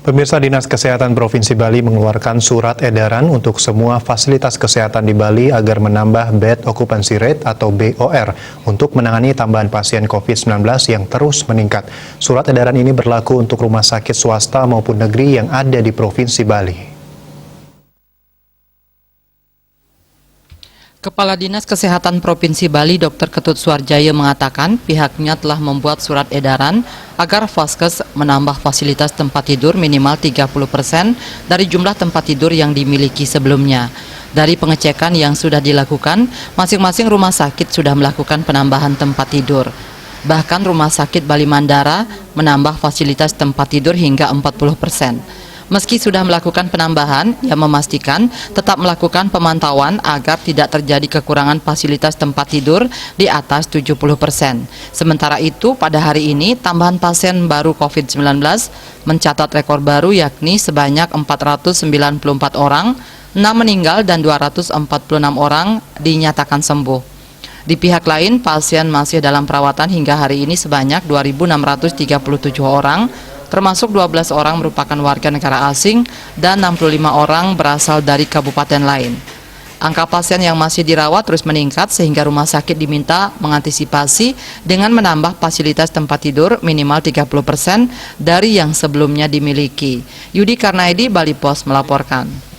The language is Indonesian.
Pemirsa, Dinas Kesehatan Provinsi Bali mengeluarkan surat edaran untuk semua fasilitas kesehatan di Bali agar menambah bed occupancy rate atau BOR untuk menangani tambahan pasien COVID-19 yang terus meningkat. Surat edaran ini berlaku untuk rumah sakit swasta maupun negeri yang ada di Provinsi Bali. Kepala Dinas Kesehatan Provinsi Bali Dr. Ketut Suarjaya mengatakan pihaknya telah membuat surat edaran agar Vaskes menambah fasilitas tempat tidur minimal 30% dari jumlah tempat tidur yang dimiliki sebelumnya. Dari pengecekan yang sudah dilakukan, masing-masing rumah sakit sudah melakukan penambahan tempat tidur. Bahkan Rumah Sakit Bali Mandara menambah fasilitas tempat tidur hingga 40%. Meski sudah melakukan penambahan, ia memastikan tetap melakukan pemantauan agar tidak terjadi kekurangan fasilitas tempat tidur di atas 70%. Sementara itu, pada hari ini, tambahan pasien baru COVID-19 mencatat rekor baru yakni sebanyak 494 orang, 6 meninggal dan 246 orang dinyatakan sembuh. Di pihak lain, pasien masih dalam perawatan hingga hari ini sebanyak 2.637 orang, termasuk 12 orang merupakan warga negara asing dan 65 orang berasal dari kabupaten lain. Angka pasien yang masih dirawat terus meningkat sehingga rumah sakit diminta mengantisipasi dengan menambah fasilitas tempat tidur minimal 30% dari yang sebelumnya dimiliki. Yudi Karnaidi, Bali Pos melaporkan.